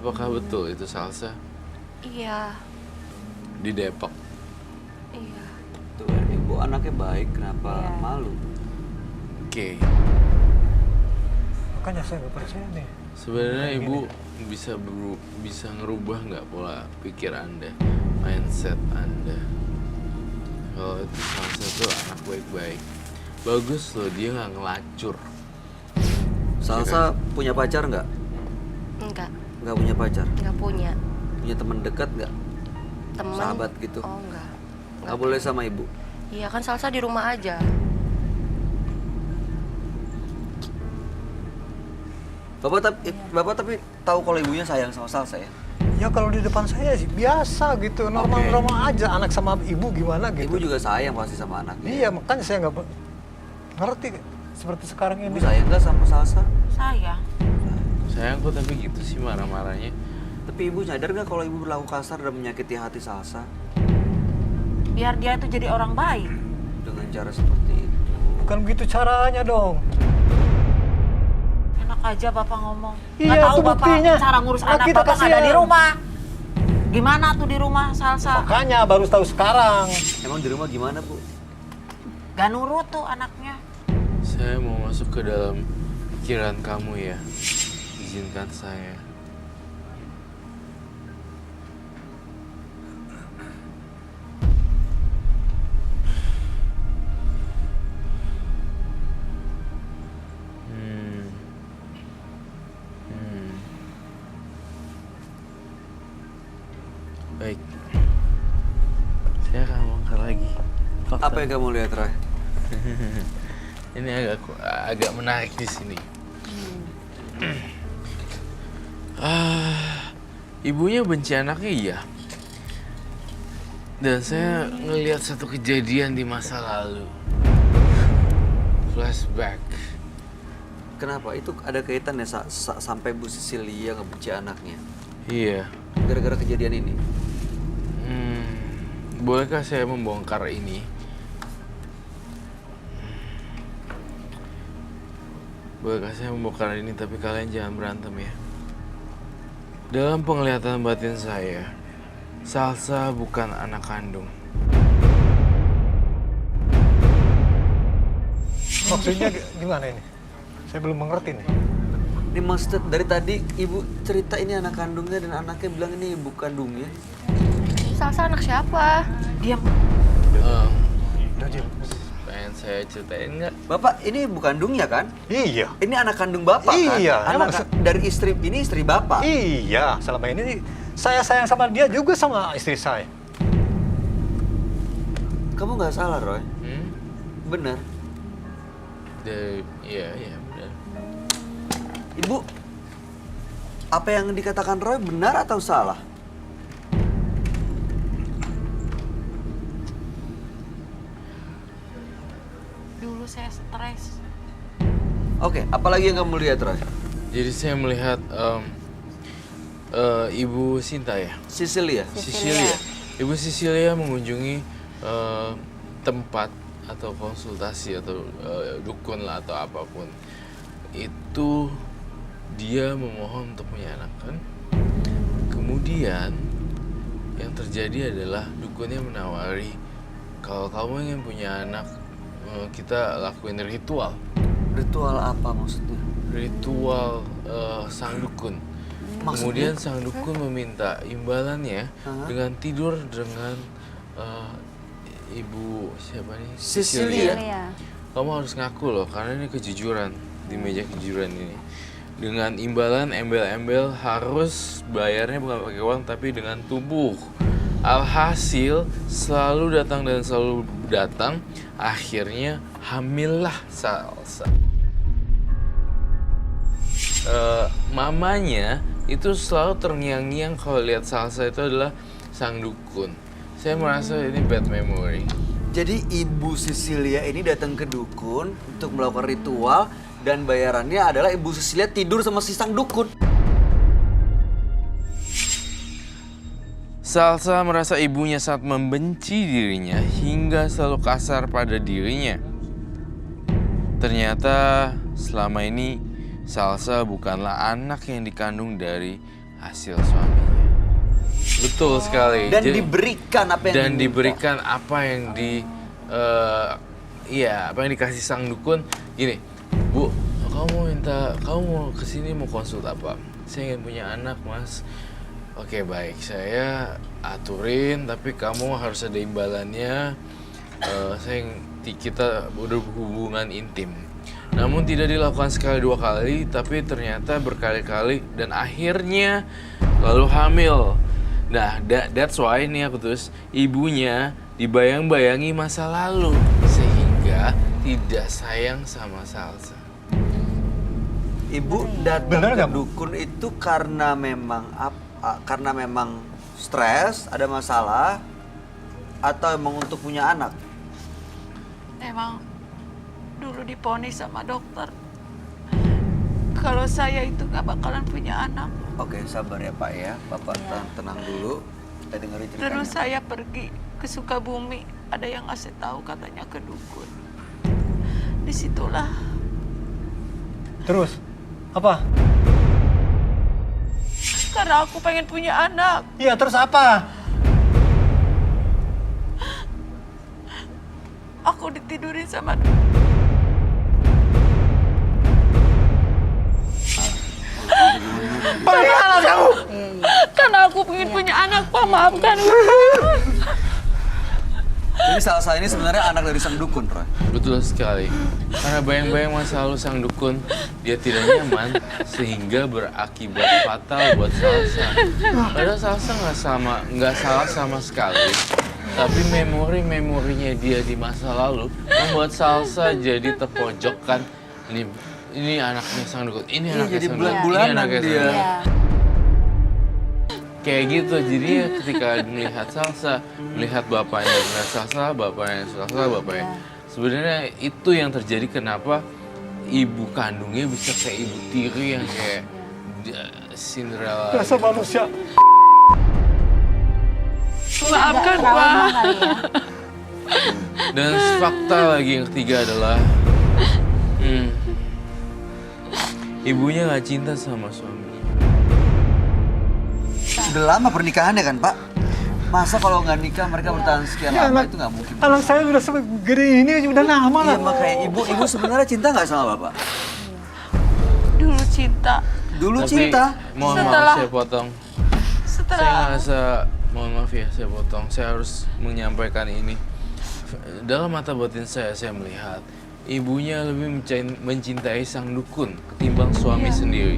Apakah betul itu Salsa? Iya. Di Depok? Iya. Tuh kan, ibu anaknya baik, kenapa malu? Oke. Makanya saya nggak percaya nih. Sebenarnya ibu bisa ngerubah nggak pola pikir Anda, mindset Anda? Kalau itu Salsa tuh anak baik-baik. Bagus loh, dia nggak ngelacur. Salsa punya pacar nggak? Enggak. Nggak punya pacar? Enggak punya. Punya teman dekat nggak? Temen. Sahabat gitu? Oh, enggak. Nggak boleh sama ibu? Iya kan Salsa di rumah aja. Bapak tapi tahu kalau ibunya sayang sama Salsa ya? Ya kalau di depan saya sih biasa gitu, normal-normal aja. Anak sama ibu gimana gitu. Ibu juga sayang pasti sama anaknya. Iya, makanya saya nggak ngerti seperti sekarang ini. Ibu sayang nggak sama Salsa? Sayang. Sayang kok tapi gitu sih marah-marahnya. Tapi ibu sadar nggak kalau ibu berlaku kasar dan menyakiti hati Salsa Biar dia itu jadi orang baik. dengan cara seperti itu? Bukan begitu caranya dong. Enak aja Bapak ngomong. Iya, Nggak tahu itu Bapak buktinya. cara ngurus Nah, anak kita Bapak nggak ada di kasihan. rumah. Gimana tuh di rumah Salsa? Makanya baru tahu sekarang. Emang di rumah gimana bu? Gak nurut tuh anaknya. Saya mau masuk ke dalam pikiran kamu ya. Izinkan saya. Baik. Saya akan bongkar lagi. Fakta. Apa yang kamu lihat, Roy? Ini agak menarik di sini. Ibunya benci anaknya iya. Dan saya ngelihat satu kejadian di masa lalu. Flashback. Kenapa? Itu ada kaitannya sampai Bu Sisilia ngebenci anaknya? Iya. Gara-gara kejadian ini? Bolehkah saya membongkar ini? Bolehkah saya membongkar ini, tapi kalian jangan berantem ya. Dalam penglihatan batin saya, Salsa bukan anak kandung. Maksudnya gimana ini? Saya belum mengerti nih. Ini maksud dari tadi ibu cerita ini anak kandungnya dan anaknya bilang ini ibu kandungnya. Salsa anak siapa? Diam. Udah, Jim. Pengen saya ceritain nggak? Bapak ini ibu kandungnya kan? Iya. Ini anak kandung bapak kan? Iya, emang Dari istri ini istri bapak. Iya, selama ini saya sayang sama dia juga sama istri saya. Kamu nggak salah, Roy. Bener. Iya benar. Ibu, apa yang dikatakan Roy benar atau salah? Dulu saya stres. Oke, apalagi yang kamu lihat, Roy? Jadi saya melihat Ibu Sinta ya? Sisilia. Sisilia. Ibu Sisilia mengunjungi tempat atau konsultasi atau dukun lah atau apapun. Itu dia memohon untuk punya anak kan. Kemudian yang terjadi adalah dukunnya menawari kalau kamu ingin punya anak, kita lakuin ritual. Ritual apa maksudnya? Ritual sang dukun. Maksudnya? Kemudian sang dukun meminta imbalannya dengan tidur dengan ibu siapa nih? Sisilia. Kamu harus ngaku loh, karena ini kejujuran di meja kejujuran ini. Dengan imbalan embel-embel harus bayarnya bukan pakai uang tapi dengan tubuh. Alhasil selalu datang dan selalu datang. Akhirnya hamillah Salsa. Mamanya itu selalu terngiang-ngiang kalau lihat Salsa itu adalah sang dukun. Saya merasa ini bad memory. Jadi ibu Sisilia ini datang ke dukun untuk melakukan ritual dan bayarannya adalah ibu Sisilia tidur sama si sang dukun. Salsa merasa ibunya sangat membenci dirinya hingga selalu kasar pada dirinya. Ternyata selama ini Salsa bukanlah anak yang dikandung dari hasil suaminya. Betul sekali. Dan Jadi- diberikan apa yang dan diminta. diberikan apa yang apa yang dikasih sang dukun. Gini, Bu, kamu mau kesini mau konsul apa? Saya ingin punya anak, Mas. Oke, baik, saya aturin, tapi kamu harus ada imbalannya. Kita udah berhubungan intim. Namun tidak dilakukan sekali dua kali, tapi ternyata berkali-kali dan akhirnya lalu hamil. Nah, that's why nih aku terus ibunya dibayang-bayangi masa lalu sehingga tidak sayang sama Salsa. Ibu Bener datang ke nggak, Bu? dukun itu karena memang stres, ada masalah, atau emang untuk punya anak? Emang dulu diponis sama dokter kalau saya itu nggak bakalan punya anak. Oke, sabar ya Pak ya. Bapak tenang dulu. Kita dengerin ceritanya. Terus saya pergi ke Sukabumi, ada yang ngasih tahu katanya ke dukun. Disitulah Terus apa? karena aku pengen punya anak. Iya, terus apa? Aku ditidurin sama Bagaimana kamu? karena aku pengen punya anak, Pak. Maafkan. Jadi Salsa ini sebenarnya anak dari sang dukun, Roy. Betul sekali. Karena bayang-bayang masa lalu sang dukun, dia tidak nyaman sehingga berakibat fatal buat Salsa. Padahal Salsa nggak salah sama sekali. Tapi memorinya dia di masa lalu membuat Salsa jadi terpojokkan. Ini anaknya sang dukun. Ini Iya, anaknya jadi sang dukun. bulan-bulanan Ini anaknya sang dia. dukun. Kayak gitu, jadi ketika melihat Salsa, melihat bapaknya, melihat Salsa, bapaknya. Sebenarnya itu yang terjadi kenapa ibu kandungnya bisa kayak ibu tiri yang kayak Cinderella. Biasa manusia. Maafkan, Trauma Pak. kali ya. Dan fakta lagi yang ketiga adalah ibunya nggak cinta sama suaminya. Udah lama pernikahannya kan, Pak? Masa kalau nggak nikah mereka bertahan sekian Ya, lama anak- itu nggak mungkin. Anak saya udah segede ini udah lama Iya, lah. makanya ibu sebenarnya cinta nggak sama Bapak? Dulu cinta. Dulu Tapi, cinta. mohon maaf Setelah- saya potong. Saya Setelah ngerasa, mohon maaf ya saya potong. Saya harus menyampaikan ini. Dalam mata batin saya melihat ibunya lebih mencintai sang dukun ketimbang suami sendiri.